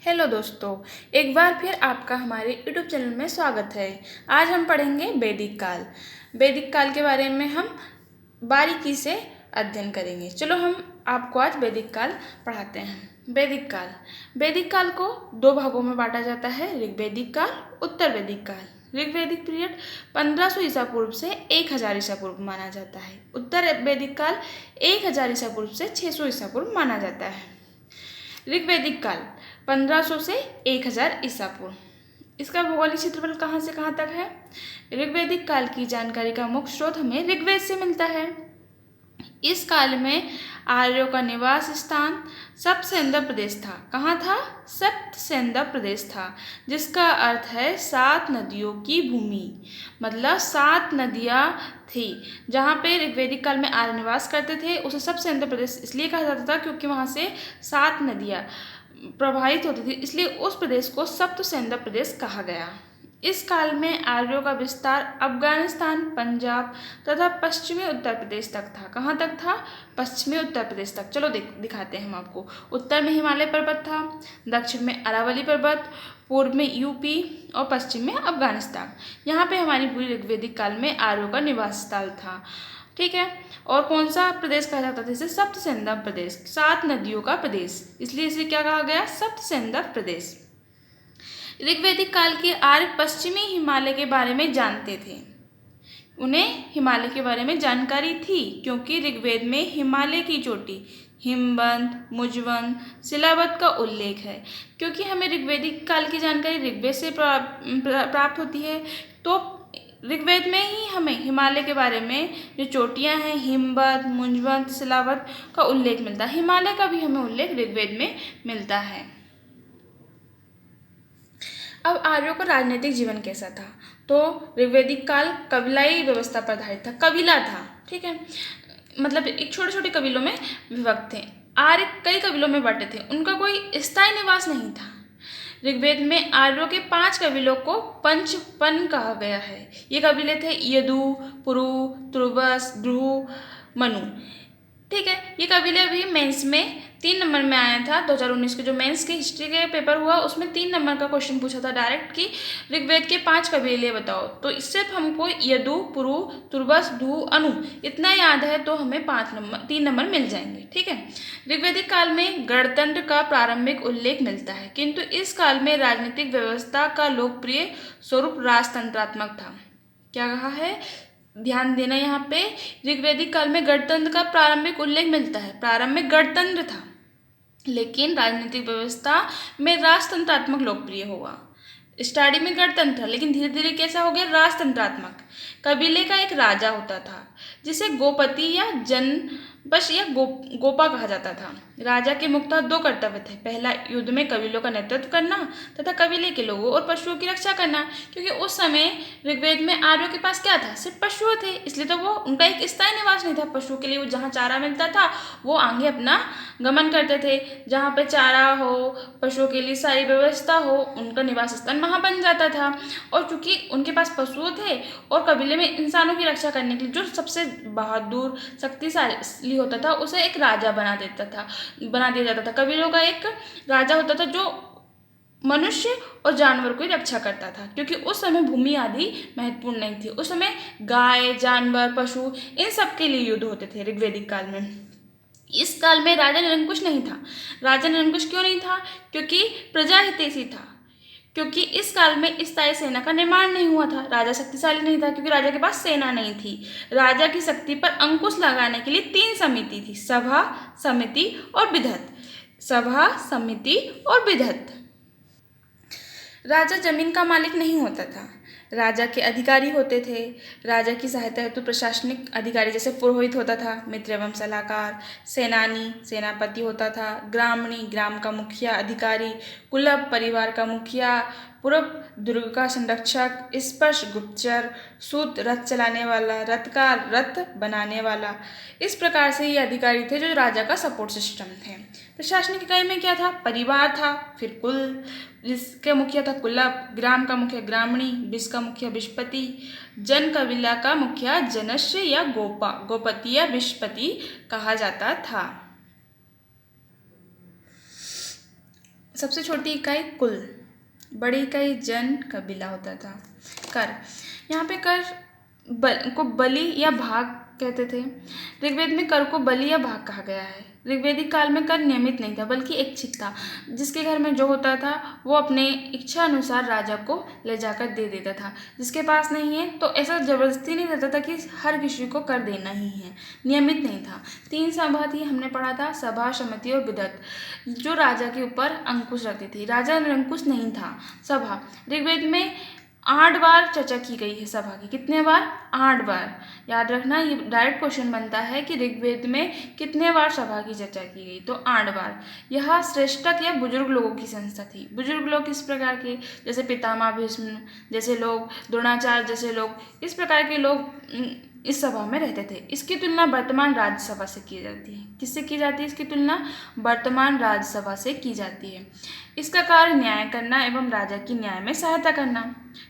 Hello दोस्तों, एक बार फिर आपका हमारे यूट्यूब चैनल में स्वागत है। आज हम पढ़ेंगे वैदिक काल। वैदिक काल के बारे में हम बारीकी से अध्ययन करेंगे। चलो हम आपको आज वैदिक काल पढ़ाते हैं। वैदिक काल को दो भागों में बांटा जाता है, ऋग्वैदिक काल, उत्तर वैदिक काल। ऋग्वैदिक पीरियड 1500 ईसा पूर्व से 1000 ईसा पूर्व माना जाता है। उत्तर वैदिक काल 1000 ईसा पूर्व से 600 ईसा पूर्व माना जाता है। ऋग्वैदिक काल 1500 से 1000 ईसा पूर्व। इसका भौगोलिक क्षेत्रफल कहाँ से कहाँ तक है? ऋग्वैदिक काल की जानकारी का मुख्य स्रोत हमें ऋग्वेद से मिलता है। इस काल में आर्यों का निवास स्थान सप्तसेंदर प्रदेश था। कहाँ था? सप्तसेंदर प्रदेश था, जिसका अर्थ है 7 नदियों की भूमि। मतलब 7 नदियाँ थी जहाँ पे ऋग्वैदिक काल में आर्य निवास करते थे। उसे सप्तसेंदर प्रदेश इसलिए कहा जाता था क्योंकि वहाँ से 7 नदियाँ प्रवाहित होती थी, इसलिए उस प्रदेश को सप्तसेंदर प्रदेश कहा गया। इस काल में आर्यों का विस्तार अफगानिस्तान, पंजाब तथा पश्चिमी उत्तर प्रदेश तक था। कहाँ तक था? पश्चिमी उत्तर प्रदेश तक। चलो दिखाते हैं हम आपको। उत्तर में हिमालय पर्वत था, दक्षिण में अरावली पर्वत, पूर्व में यूपी और पश्चिम में अफगानिस्तान। यहाँ पे हमारी पूरी ऋग्वैदिक काल में आर्यों का निवास स्थल था। ठीक है। और कौन सा प्रदेश कहा जाता था इसे? सप्तसेंदर प्रदेश, 7 नदियों का प्रदेश, इसलिए इसे क्या कहा गया? सप्तसेंदर प्रदेश। ऋग्वैदिक काल के आर्य पश्चिमी हिमालय के बारे में जानते थे। उन्हें हिमालय के बारे में जानकारी थी क्योंकि ऋग्वेद में हिमालय की चोटी हिमवंत, मुजवंत, शिलावत का उल्लेख है। क्योंकि हमें ऋग्वैदिक काल की जानकारी ऋग्वेद से प्राप्त होती है, तो ऋग्वेद में ही हमें हिमालय के बारे में जो चोटियाँ हैं हिमवंत, मुजवंत, शिलावत का उल्लेख मिलता है। हिमालय का भी हमें उल्लेख ऋग्वेद में मिलता है। अब आर्यों का राजनीतिक जीवन कैसा था? तो ऋग्वैदिक काल कबीलाई व्यवस्था पर आधारित था। कबीला था, ठीक है, मतलब एक छोटे छोटे कबीलों में विभक्त थे। आर्य कई कबीलों में बंटे थे, उनका कोई स्थायी निवास नहीं था। ऋग्वेद में आर्यों के 5 कबीलों को पंचपन कहा गया है। ये कबीले थे यदु, पुरु, तुर्बस, द्रुह, मनु। ठीक है, ये कबीले अभी मेंस में 3 नंबर में आया था। 2019 के जो मेंस के हिस्ट्री के पेपर हुआ उसमें 3 नंबर का क्वेश्चन पूछा था डायरेक्ट कि ऋग्वेद के 5 कबीले बताओ। तो इससे हमको यदु, पुरु, तुर्बस, द्रुह, अनु इतना याद है तो हमें 3 नंबर मिल जाएंगे। ठीक है। ऋग्वैदिक काल में गणतंत्र का प्रारंभिक उल्लेख मिलता है, किंतु इस काल में राजनीतिक व्यवस्था का लोकप्रिय स्वरूप राजतंत्रात्मक था। क्या कहा है? ध्यान देना, यहाँ पे ऋग्वैदिक काल में गणतंत्र का प्रारंभिक उल्लेख मिलता है। प्रारंभिक गणतंत्र था, लेकिन राजनीतिक व्यवस्था में राजतंत्रात्मक लोकप्रिय हुआ। स्टार्टिंग में गणतंत्र था, लेकिन धीरे धीरे कैसा हो गया? राजतंत्रात्मक। कबीले का एक राजा होता था जिसे गोपति या जनपश या गोपा कहा जाता था। राजा के मुख्यतः 2 कर्तव्य थे। पहला, युद्ध में कबीलों का नेतृत्व करना तथा कबीले के लोगों और पशुओं की रक्षा करना, क्योंकि उस समय ऋग्वेद में आर्यों के पास क्या था? सिर्फ पशु थे, इसलिए तो वो उनका एक स्थायी निवास नहीं था। पशुओं के लिए वो जहाँ चारा मिलता था वो आगे अपना गमन करते थे। जहाँ पे चारा हो, पशुओं के लिए सारी व्यवस्था हो, उनका निवास स्थान वहाँ बन जाता था। और चूंकि उनके पास पशु थे और कबीले में इंसानों की रक्षा करने के लिए जो सबसे बहादुर शक्तिशाली होता था उसे एक राजा बना दिया जाता था। कबीलों का एक राजा होता था जो मनुष्य और जानवर की रक्षा करता था, क्योंकि उस समय भूमि आदि महत्वपूर्ण नहीं थी। उस समय गाय, जानवर, पशु इन सब के लिए युद्ध होते थे ऋग्वैदिक काल में। इस काल में राजा निरंकुश नहीं था। राजा निरंकुश क्यों नहीं था? क्योंकि प्रजा हितैषी था। क्योंकि इस काल में स्थायी सेना का निर्माण नहीं हुआ था। राजा शक्तिशाली नहीं था क्योंकि राजा के पास सेना नहीं थी। राजा की शक्ति पर अंकुश लगाने के लिए 3 समिति थी: सभा, समिति और विधत। सभा, समिति और विधत। राजा जमीन का मालिक नहीं होता था। राजा के अधिकारी होते थे। राजा की सहायता हेतु प्रशासनिक अधिकारी जैसे पुरोहित होता था, मित्र एवं सलाहकार, सेनानी, सेनापति होता था, ग्रामणी, ग्राम का मुखिया, अधिकारी, कुलप, परिवार का मुखिया, पूर्व, दुर्ग का संरक्षक, स्पर्श, गुप्तचर, सूत, रथ चलाने वाला, रथकार, रथ बनाने वाला। इस प्रकार से ये अधिकारी थे जो राजा का सपोर्ट सिस्टम थे। प्रशासनिक इकाई में क्या था? परिवार था, फिर कुल, जिसका मुखिया था कुलप, ग्राम का मुखिया ग्रामणी, विष का मुखिया विषपति, जन कबीला का मुखिया जनस्य या गोपति या विषपति कहा जाता था। सबसे छोटी इकाई कुल, बड़ी इकाई जन, कबीला होता था। कर, यहाँ पे कर को बलि या भाग कहते थे। ऋग्वेद में कर को बलि या भाग कहा गया है। ऋग्वेदिक काल में कर नियमित नहीं था बल्कि ऐच्छिक था। जिसके घर में जो होता था वो अपने इच्छा अनुसार राजा को ले जाकर दे देता था। जिसके पास नहीं है तो ऐसा जबरदस्ती नहीं रहता था कि हर किसी को कर देना ही है, नियमित नहीं था। 3 सभा थी, हमने पढ़ा था, सभा, समिति और विदत, जो राजा के ऊपर अंकुश रखती थी। राजा निरंकुश नहीं था। सभा, ऋग्वेद में 8 बार चर्चा की गई है सभा की। कितने बार? 8 बार। याद रखना, ये डायरेक्ट क्वेश्चन बनता है कि ऋग्वेद में कितने बार सभा की चर्चा की गई, तो 8 बार। यह श्रेष्ठक या बुजुर्ग लोगों की संस्था थी। बुजुर्ग लोग किस प्रकार के? जैसे पितामह भीष्म जैसे लोग, द्रोणाचार्य जैसे लोग, इस प्रकार के लोग इस सभा में रहते थे। इसकी तुलना वर्तमान राज्यसभा से की जाती है। किससे की जाती है इसकी तुलना? वर्तमान राज्यसभा से की जाती है। इसका कार्य न्याय करना एवं राजा की न्याय में सहायता करना।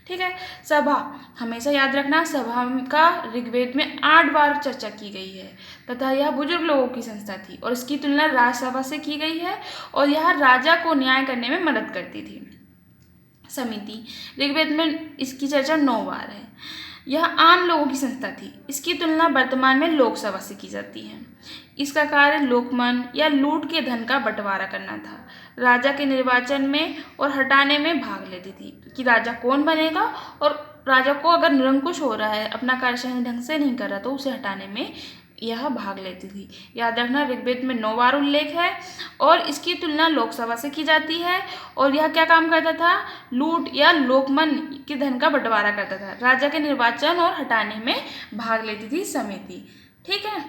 ठीक है। सभा, हमेशा याद रखना, सभा का ऋग्वेद में 8 बार चर्चा की गई है तथा यह बुजुर्ग लोगों की संस्था थी और इसकी तुलना राज्यसभा से की गई है और यह राजा को न्याय करने में मदद करती थी। समिति, ऋग्वेद में इसकी चर्चा 9 बार है। यह आम लोगों की संस्था थी। इसकी तुलना वर्तमान में लोकसभा से की जाती है। इसका कार्य लोकमन या लूट के धन का बंटवारा करना था। राजा के निर्वाचन में और हटाने में भाग लेती थी कि राजा कौन बनेगा, और राजा को अगर निरंकुश हो रहा है, अपना कार्य सही ढंग से नहीं कर रहा, तो उसे हटाने में यह भाग लेती थी। याद रखना, ऋग्वेद में 9 बार उल्लेख है और इसकी तुलना लोकसभा से की जाती है। और यह क्या काम करता था? लूट या लोकमन के धन का बंटवारा करता था। राजा के निर्वाचन और हटाने में भाग लेती थी समिति। ठीक है।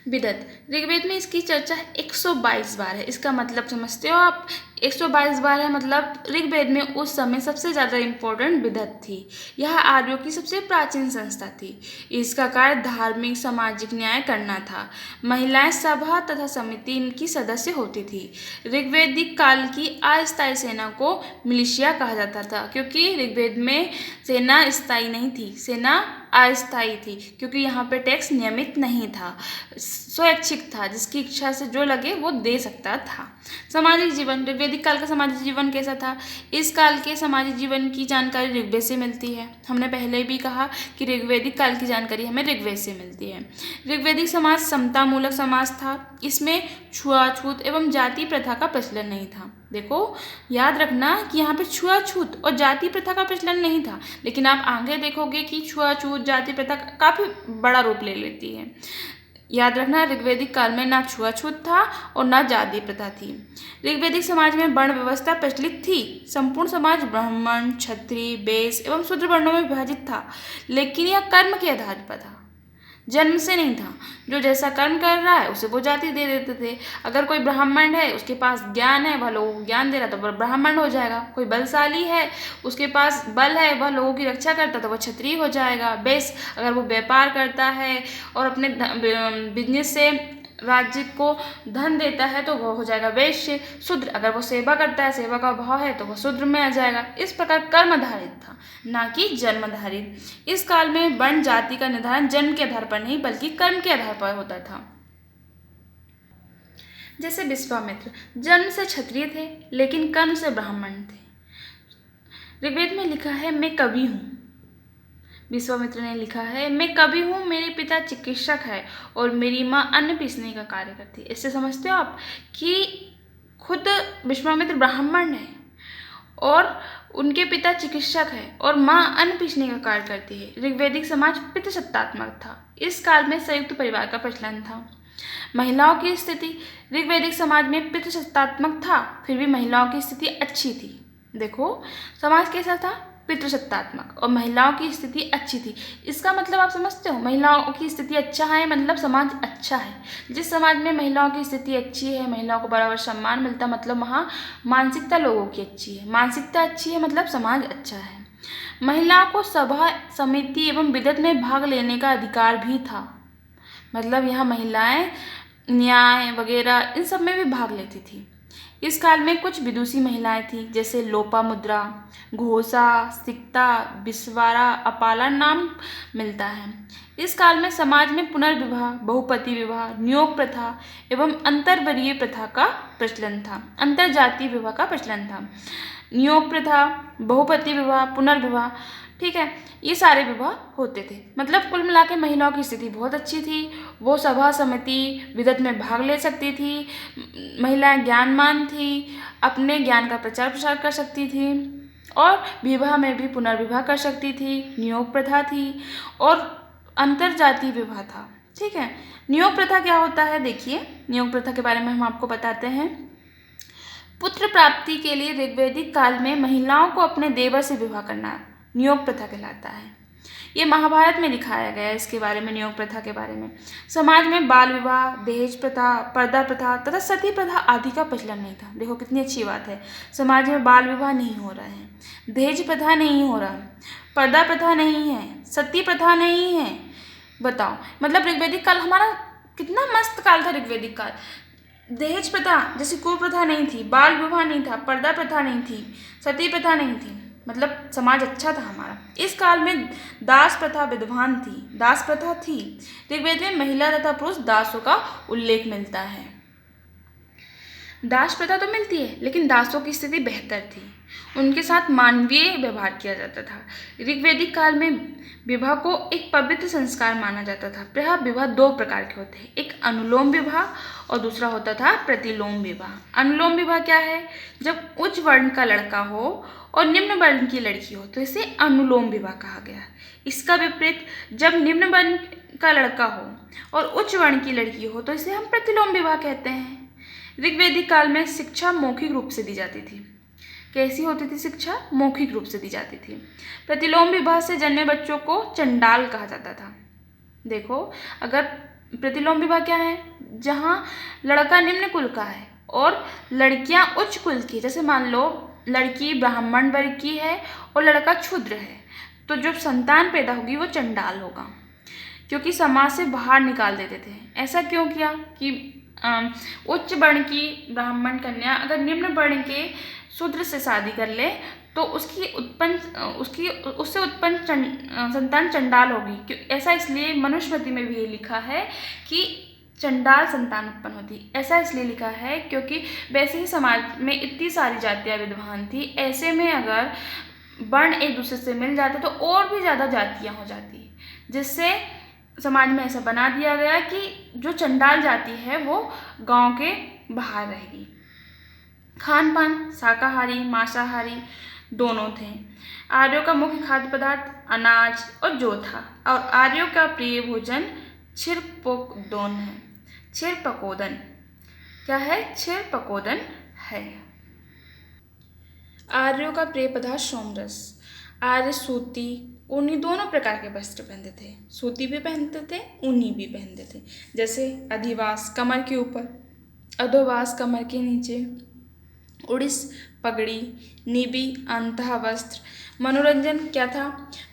विदत, ऋग्वेद में इसकी चर्चा 122 बार है। इसका मतलब समझते हो आप? 122 बार है, मतलब ऋग्वेद में उस समय सबसे ज़्यादा इम्पोर्टेंट विदत थी। यह आर्यों की सबसे प्राचीन संस्था थी। इसका कार्य धार्मिक सामाजिक न्याय करना था। महिलाएं सभा तथा समिति की सदस्य होती थी। ऋग्वेदिक काल की अस्थायी सेना को मिलिशिया कहा जाता था, क्योंकि ऋग्वेद में सेना स्थायी नहीं थी, सेना अस्थायी थी, क्योंकि यहाँ पे टैक्स नियमित नहीं था, स्वैच्छिक था, जिसकी इच्छा से जो लगे वो दे सकता था। सामाजिक जीवन, ऋग्वेदिक काल का सामाजिक जीवन कैसा था? इस काल के सामाजिक जीवन की जानकारी ऋग्वेद से मिलती है। हमने पहले भी कहा कि ऋग्वेदिक काल की जानकारी हमें ऋग्वेद से मिलती है। ऋग्वेदिक समाज समतामूलक समाज था। इसमें छुआछूत एवं जाति प्रथा का प्रचलन नहीं था। देखो, याद रखना कि यहाँ पे छुआछूत और जाति प्रथा का प्रचलन नहीं था, लेकिन आप आगे देखोगे कि छुआछूत जाति प्रथा काफ़ी बड़ा रूप ले लेती है। याद रखना, ऋग्वेदिक काल में ना छुआछूत था और ना जाति प्रथा थी। ऋग्वेदिक समाज में वर्ण व्यवस्था प्रचलित थी। संपूर्ण समाज ब्राह्मण, क्षत्रिय, वैश्य एवं शूद्र वर्णों में विभाजित था, लेकिन यह कर्म के आधार पर था, जन्म से नहीं था। जो जैसा कर्म कर रहा है उसे वो जाति दे देते थे। अगर कोई ब्राह्मण है, उसके पास ज्ञान है, वह लोगों को ज्ञान दे रहा तो वह ब्राह्मण हो जाएगा। कोई बलशाली है, उसके पास बल है, वह लोगों की रक्षा करता तो वह क्षत्रिय हो जाएगा। वैश्य, अगर वो व्यापार करता है और अपने बिजनेस से राज्य को धन देता है तो वह हो जाएगा वैश्य। शूद्र, अगर वो सेवा करता है, सेवा का भाव है, तो वह शूद्र में आ जाएगा। इस प्रकार कर्म आधारित था, ना कि जन्म आधारित। इस काल में वर्ण जाति का निर्धारण जन्म के आधार पर नहीं बल्कि कर्म के आधार पर होता था। जैसे विश्वामित्र जन्म से क्षत्रिय थे लेकिन कर्म से ब्राह्मण थे। ऋग्वेद में लिखा है, मैं कवि हूँ। विश्वामित्र ने लिखा है, मैं कवि हूँ, मेरे पिता चिकित्सक है और मेरी माँ अन्न पीसने का कार्य करती है। इससे समझते हो आप कि खुद विश्वामित्र ब्राह्मण है और उनके पिता चिकित्सक है और माँ अन्न पीसने का कार्य करती है। ऋग्वेदिक समाज पितृसत्तात्मक था। इस काल में संयुक्त परिवार का प्रचलन था। महिलाओं की स्थिति, ऋग्वेदिक समाज में पितृसत्तात्मक था, फिर भी महिलाओं की स्थिति अच्छी थी। देखो, समाज कैसा था? पितृसत्तात्मक, और महिलाओं की स्थिति अच्छी थी। इसका मतलब आप समझते हो? महिलाओं की स्थिति अच्छा है मतलब समाज अच्छा है। जिस समाज में महिलाओं की स्थिति अच्छी है, महिलाओं को बराबर सम्मान मिलता, मतलब वहाँ मानसिकता लोगों की अच्छी है। मानसिकता अच्छी है मतलब समाज अच्छा है। महिलाओं को सभा, समिति एवं विदत में भाग लेने का अधिकार भी था, मतलब यहाँ महिलाएं न्याय वगैरह इन सब में भी भाग लेती थी। इस काल में कुछ विदुषी महिलाएं थीं, जैसे लोपामुद्रा, घोषा, सिक्ता, बिस्वारा, अपाला नाम मिलता है। इस काल में समाज में पुनर्विवाह, बहुपति विवाह, नियोग प्रथा एवं अंतर्वरीय प्रथा का प्रचलन था। अंतरजातीय विवाह का प्रचलन था। नियोग प्रथा, बहुपति विवाह, पुनर्विवाह, ठीक है, ये सारे विवाह होते थे। मतलब कुल मिला के महिलाओं की स्थिति बहुत अच्छी थी। वो सभा समिति विदत में भाग ले सकती थी, महिलाएं ज्ञानमान थी, अपने ज्ञान का प्रचार प्रसार कर सकती थी और विवाह में भी पुनर्विवाह कर सकती थी। नियोग प्रथा थी और अंतरजातीय विवाह था। ठीक है, नियोग प्रथा क्या होता है, देखिए नियोग प्रथा के बारे में हम आपको बताते हैं। पुत्र प्राप्ति के लिए ऋग्वैदिक काल में महिलाओं को अपने देवर से विवाह करना नियोग प्रथा कहलाता है। ये महाभारत में दिखाया गया है इसके बारे में, नियोग प्रथा के बारे में। समाज में बाल विवाह, दहेज प्रथा, पर्दा प्रथा तथा सती प्रथा आदि का प्रचलन नहीं था। देखो कितनी अच्छी बात है, समाज में बाल विवाह नहीं हो रहा है, दहेज प्रथा नहीं हो रहा, पर्दा प्रथा नहीं है, सती प्रथा नहीं है। बताओ, मतलब ऋग्वैदिक काल हमारा कितना मस्त काल था। ऋग्वैदिक काल दहेज प्रथा जैसी कोई प्रथा नहीं थी, बाल विवाह नहीं था, पर्दा प्रथा नहीं थी, सती प्रथा नहीं थी, मतलब समाज अच्छा था हमारा। इस काल में दास प्रथा विद्यमान थी, दास प्रथा थी। ऋग्वेद में महिला तथा पुरुष दासों का उल्लेख मिलता है। दास प्रथा तो मिलती है, लेकिन दासों की स्थिति बेहतर थी, उनके साथ मानवीय व्यवहार किया जाता था। ऋग्वैदिक काल में विवाह को एक पवित्र संस्कार माना जाता था। प्रायः विवाह दो प्रकार के होते हैं, एक अनुलोम विवाह और दूसरा होता था प्रतिलोम विवाह। अनुलोम विवाह क्या है, जब उच्च वर्ण का लड़का हो और निम्न वर्ण की लड़की हो तो इसे अनुलोम विवाह कहा गया। इसका विपरीत, जब निम्न वर्ण का लड़का हो और उच्च वर्ण की लड़की हो तो इसे हम प्रतिलोम विवाह कहते हैं। ऋग्वैदिक काल में शिक्षा मौखिक रूप से दी जाती थी। कैसी होती थी शिक्षा? मौखिक रूप से दी जाती थी। प्रतिलोम विवाह से जन्मे बच्चों को चंडाल कहा जाता था। देखो, अगर प्रतिलोम विवाह क्या है, जहाँ लड़का निम्न कुल का है और लड़कियाँ उच्च कुल की, जैसे मान लो लड़की ब्राह्मण वर्ग की है और लड़का क्षुद्र है, तो जो संतान पैदा होगी वो चंडाल होगा, क्योंकि समाज से बाहर निकाल देते थे। ऐसा क्यों किया कि उच्च वर्ण की ब्राह्मण कन्या अगर निम्न वर्ण के शूद्र से शादी कर ले तो उससे उत्पन्न संतान चंडाल होगी। ऐसा इसलिए मनुस्मृति में भी ये लिखा है कि चंडाल संतान उत्पन्न होती। ऐसा इसलिए लिखा है क्योंकि वैसे ही समाज में इतनी सारी जातियाँ विद्यमान थी, ऐसे में अगर वर्ण एक दूसरे से मिल जाते तो और भी ज़्यादा जातियाँ हो जाती, जिससे समाज में ऐसा बना दिया गया कि जो चंडाल जाति है वो गांव के बाहर रहेगी। खान पान शाकाहारी मांसाहारी दोनों थे। आर्यों का मुख्य खाद्य पदार्थ अनाज और जौ था और आर्यों का प्रिय भोजन क्षीरपकोदन है। क्षीरपकोदन क्या है? क्षीरपकोदन है। आर्यों का प्रिय पदार्थ सोमरस। आर्य सूती ऊनी दोनों प्रकार के वस्त्र पहनते थे। सूती भी पहनते थे, ऊनी भी पहनते थे। जैसे अधिवास कमर के ऊपर, अधोवास कमर के नीचे, उड़िस पगड़ी, निबी अंतः वस्त्र। मनोरंजन क्या था?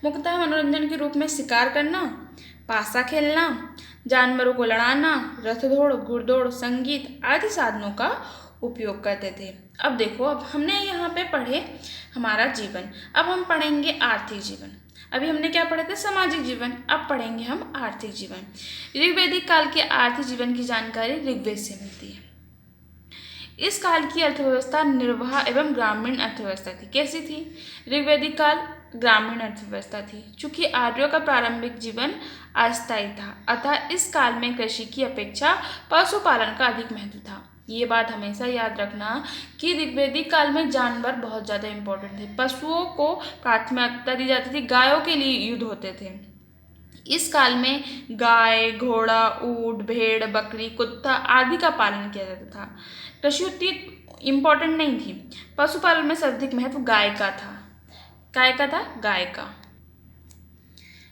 मुख्यतः मनोरंजन के रूप में शिकार करना, पासा खेलना, जानवरों को लड़ाना, रथ दौड़, घुड़दौड़, संगीत आदि साधनों का उपयोग करते थे। अब देखो, अब हमने यहाँ पे पढ़े हमारा जीवन, अब हम पढ़ेंगे आर्थिक जीवन। अभी हमने क्या पढ़े थे? सामाजिक जीवन। अब पढ़ेंगे हम आर्थिक जीवन। ऋग्वैदिक काल के आर्थिक जीवन की जानकारी ऋग्वेद से मिलती है। इस काल की अर्थव्यवस्था निर्वाह एवं ग्रामीण अर्थव्यवस्था थी। कैसी थी? ऋग्वैदिक काल ग्रामीण अर्थव्यवस्था थी। चूंकि आर्यों का प्रारंभिक जीवन अस्थायी था, अतः इस काल में कृषि की अपेक्षा पशुपालन का अधिक महत्व था। ये बात हमेशा याद रखना कि ऋग्वैदिक काल में जानवर बहुत ज़्यादा इम्पोर्टेंट थे। पशुओं को प्राथमिकता दी जाती थी, गायों के लिए युद्ध होते थे। इस काल में गाय, घोड़ा, ऊंट, भेड़, बकरी, कुत्ता आदि का पालन किया जाता था। कृषि उतनी इम्पोर्टेंट नहीं थी। पशुपालन में सर्वाधिक महत्व गाय का था। गाय का था? गाय का।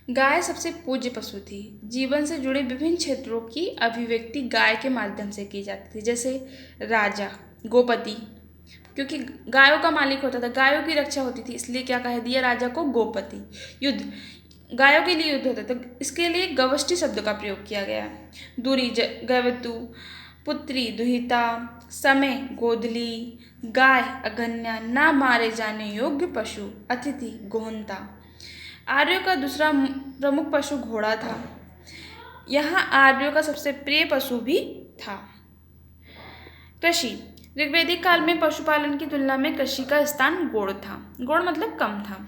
गाय सबसे पूज्य पशु थी। जीवन से जुड़े विभिन्न क्षेत्रों की अभिव्यक्ति गाय के माध्यम से की जाती थी। जैसे राजा, गोपति, क्योंकि गायों का मालिक होता था, गायों की रक्षा होती थी, इसलिए क्या कह दिया राजा को? गोपति। युद्ध, गायों के लिए युद्ध होता था, इसके लिए गवष्टि शब्द का प्रयोग किया गया। दूरी, गवतु, पुत्री दुहिता, समय गोधली, गाय अगन्या, ना मारे जाने योग्य पशु, अतिथि गोहनता। आर्यों का दूसरा प्रमुख पशु घोड़ा था। यहाँ आर्यों का सबसे प्रिय पशु भी था। कृषि। ऋग्वैदिक काल में पशुपालन की तुलना में कृषि का स्थान गौड़ था। गौड़ मतलब कम था,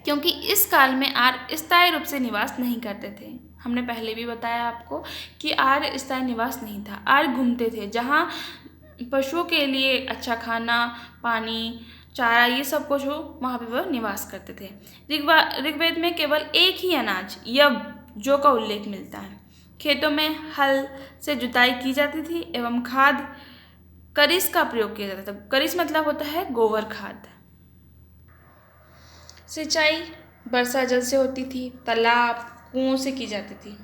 क्योंकि इस काल में आर्य स्थायी रूप से निवास नहीं करते थे। हमने पहले भी बताया आपको कि आर्य स्थायी निवास नहीं था। आर्य घूमते थे, जहाँ पशुओं के लिए अच्छा खाना, पानी, चारा ये सब कुछ हो, वहाँ पे वह निवास करते थे। ऋग्वेद में केवल एक ही अनाज यव जौ का उल्लेख मिलता है। खेतों में हल से जुताई की जाती थी एवं खाद करिस का प्रयोग किया जाता था। करिस मतलब होता है गोबर खाद। सिंचाई वर्षा जल से होती थी, तालाब कुओं से की जाती थी।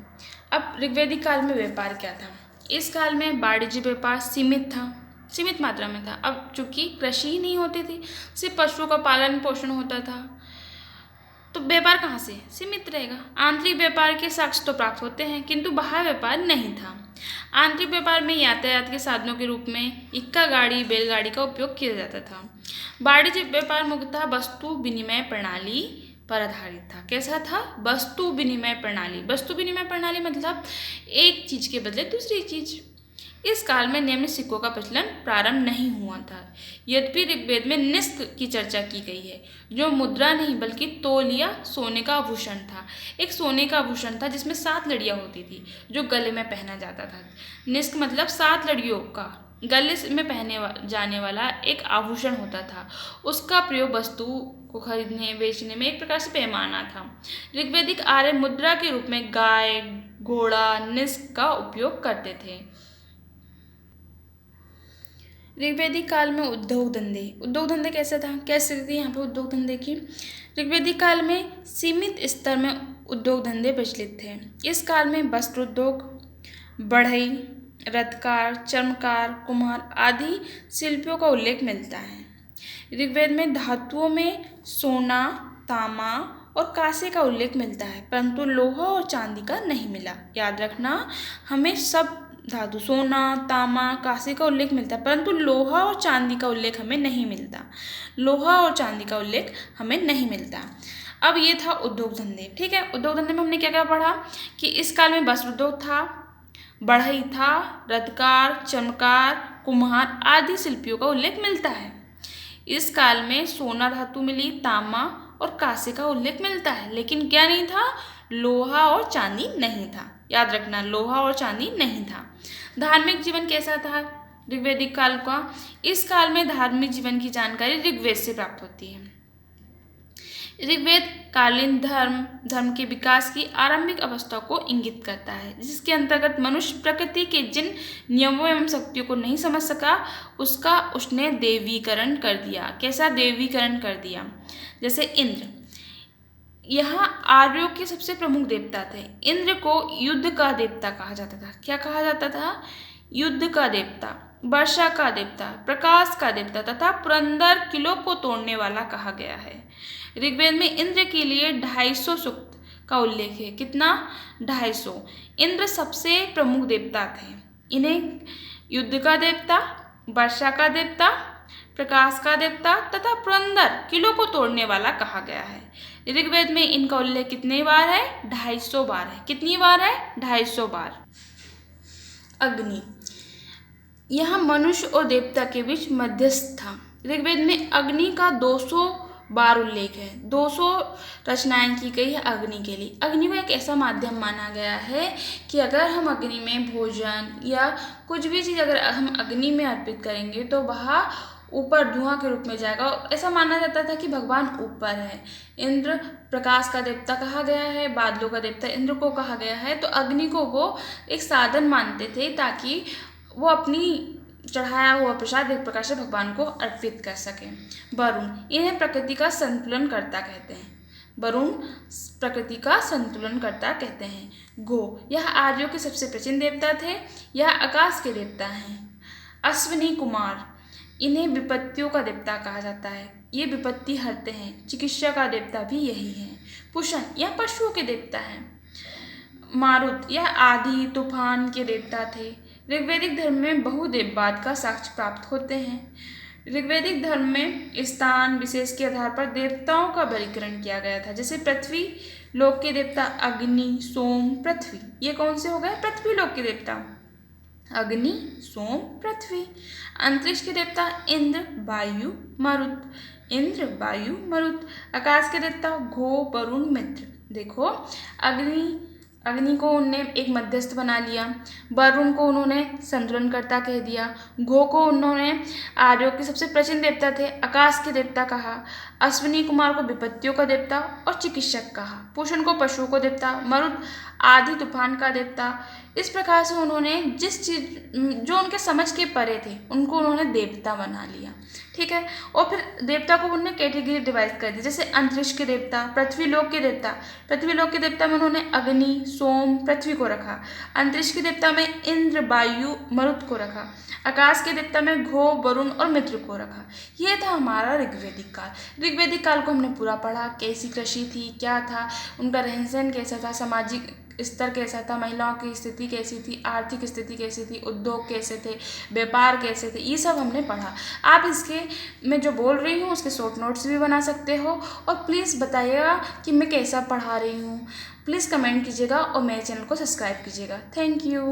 अब ऋग्वैदिक काल में व्यापार क्या था? इस काल में वाणिज्य व्यापार सीमित मात्रा में था। अब चूंकि कृषि ही नहीं होती थी, सिर्फ पशुओं का पालन पोषण होता था, तो व्यापार कहाँ से? सीमित रहेगा। आंतरिक व्यापार के साक्ष्य तो प्राप्त होते हैं, किंतु बाह्य व्यापार नहीं था। आंतरिक व्यापार में यातायात के साधनों के रूप में इक्का गाड़ी, बैलगाड़ी का उपयोग किया जाता था। वाणिज्य व्यापार मुख्यतः वस्तु विनिमय प्रणाली पर आधारित था। कैसा था? वस्तु विनिमय प्रणाली। वस्तु विनिमय प्रणाली मतलब एक चीज के बदले दूसरी चीज। इस काल में नियमित सिक्कों का प्रचलन प्रारंभ नहीं हुआ था। यद्यपि ऋग्वेद में निस्क की चर्चा की गई है, जो मुद्रा नहीं बल्कि तौलिया सोने का आभूषण था। एक सोने का आभूषण था जिसमें 7 लड़ियां होती थी, जो गले में पहना जाता था। निस्क मतलब 7 लड़ियों का गले में पहने जाने वाला एक आभूषण होता था। उसका प्रयोग वस्तु को खरीदने बेचने में एक प्रकार से पैमाना था। ऋग्वैदिक आर्य मुद्रा के रूप में गाय, घोड़ा, निस्क का उपयोग करते थे। ऋग्वैदिक काल में उद्योग धंधे कैसा था? क्या स्थिति थी यहाँ पे उद्योग धंधे की? ऋग्वैदिक काल में सीमित स्तर में उद्योग धंधे प्रचलित थे। इस काल में वस्त्र उद्योग, बढ़ई, रथकार, चर्मकार, कुम्हार आदि शिल्पियों का उल्लेख मिलता है। ऋग्वेद में धातुओं में सोना, तांबा और कांसे का उल्लेख मिलता है, परंतु लोहा और चांदी का नहीं मिला। याद रखना, हमें सब धातु सोना, तांबा, कांसे का उल्लेख मिलता है, परंतु लोहा और चांदी का उल्लेख हमें नहीं मिलता। लोहा और चांदी का उल्लेख हमें नहीं मिलता। अब ये था उद्योग धंधे। ठीक है, उद्योग धंधे में हमने क्या क्या पढ़ा कि इस काल में वस्त्र उद्योग था, बढ़ई था, रथकार, चर्मकार, कुम्हार आदि शिल्पियों का उल्लेख मिलता है। इस काल में सोना धातु मिली, तांबा और कांसे का उल्लेख मिलता है, लेकिन क्या नहीं था? लोहा और चांदी नहीं था। याद रखना, लोहा और चांदी नहीं था। धार्मिक जीवन कैसा था ऋग्वैदिक काल का? इस काल में धार्मिक जीवन की जानकारी ऋग्वेद से प्राप्त होती है। ऋग्वेद कालीन धर्म के विकास की आरंभिक अवस्था को इंगित करता है, जिसके अंतर्गत मनुष्य प्रकृति के जिन नियमों एवं शक्तियों को नहीं समझ सका, उसने देवीकरण कर दिया। कैसा देवीकरण कर दिया? जैसे इंद्र, यहाँ आर्यों के सबसे प्रमुख देवता थे। इंद्र को युद्ध का देवता कहा जाता था। क्या कहा जाता था? युद्ध का देवता, वर्षा का देवता, प्रकाश का देवता तथा पुरंदर किलों को तोड़ने वाला कहा गया है। ऋग्वेद में इंद्र के लिए 250 सूक्त का उल्लेख है। कितना? 250। इंद्र सबसे प्रमुख देवता थे। इन्हें युद्ध का देवता, वर्षा का देवता, प्रकाश का देवता तथा पुरंदर किलों को तोड़ने वाला कहा गया है। ऋग्वेद में इनका उल्लेख कितनी बार है? 250 बार है। कितनी बार है? 250 बार। अग्नि, यह मनुष्य और देवता के बीच मध्यस्थ था। ऋग्वेद में अग्नि का 200 बार उल्लेख है। 200 रचनाएं की गई है अग्नि के लिए। अग्नि को एक ऐसा माध्यम माना गया है कि अगर हम अग्नि में भोजन या कुछ भी चीज़ अगर हम अग्नि में अर्पित करेंगे तो वह ऊपर धुआं के रूप में जाएगा। ऐसा माना जाता था कि भगवान ऊपर है। इंद्र प्रकाश का देवता कहा गया है, बादलों का देवता इंद्र को कहा गया है। तो अग्नि को वो एक साधन मानते थे ताकि वो अपनी चढ़ाया हुआ प्रसाद एक प्रकार से भगवान को अर्पित कर सकें। वरुण, इन्हें प्रकृति का संतुलन करता कहते हैं। वरुण प्रकृति का संतुलन करता कहते हैं। गो, यह आर्यों के सबसे प्राचीन देवता थे। यह आकाश के देवता हैं। अश्विनी कुमार, इन्हें विपत्तियों का देवता कहा जाता है। ये विपत्ति हरते हैं। चिकित्सा का देवता भी यही है। पुषण, यह पशुओं के देवता हैं। मारुत, यह आंधी तूफान के देवता थे। ऋग्वैदिक धर्म में बहुदेववाद का साक्ष्य प्राप्त होते हैं। ऋग्वैदिक धर्म में स्थान विशेष के आधार पर देवताओं का वर्गीकरण किया गया था। जैसे पृथ्वी लोक के देवता अग्नि, सोम, पृथ्वी। ये कौन से हो गए? पृथ्वी लोक के देवता अग्नि, सोम, पृथ्वी। अंतरिक्ष के देवता इंद्र, वायु, मरुत। इंद्र, वायु, मरुत। आकाश के देवता घो, वरुण, मित्र। देखो, अग्नि को उनने एक मध्यस्थ बना लिया, वरुण को उन्होंने संतुलनकर्ता कह दिया, घो को उन्होंने आर्यों के सबसे प्राचीन देवता थे, आकाश के देवता कहा, अश्विनी कुमार को विपत्तियों का देवता और चिकित्सक कहा, पूषण को पशुओं को देवता, मरुत आधी तूफान का देवता। इस प्रकार से उन्होंने जिस चीज जो उनके समझ के परे थे उनको उन्होंने देवता बना लिया। ठीक है, और फिर देवता को उन्होंने कैटेगरी डिवाइड कर दी। जैसे अंतरिक्ष के देवता, पृथ्वीलोक के देवता, पृथ्वीलोक के देवता में उन्होंने अग्नि, सोम, पृथ्वी को रखा। अंतरिक्ष के देवता में इंद्र, वायु, मरुत को रखा। आकाश के देवता में घो, वरुण और मित्र को रखा। ये था हमारा ऋग्वैदिक काल। ऋग्वैदिक काल को हमने पूरा पढ़ा, कैसी कृषि थी, क्या था, उनका रहन सहन कैसा था, सामाजिक स्तर कैसा था, महिलाओं की स्थिति कैसी थी, आर्थिक स्थिति कैसी थी, उद्योग कैसे थे, व्यापार कैसे थे, ये सब हमने पढ़ा। आप इसके मैं जो बोल रही हूँ उसके शॉर्ट नोट्स भी बना सकते हो, और प्लीज़ बताइएगा कि मैं कैसा पढ़ा रही हूँ। प्लीज़ कमेंट कीजिएगा और मेरे चैनल को सब्सक्राइब कीजिएगा। Thank you.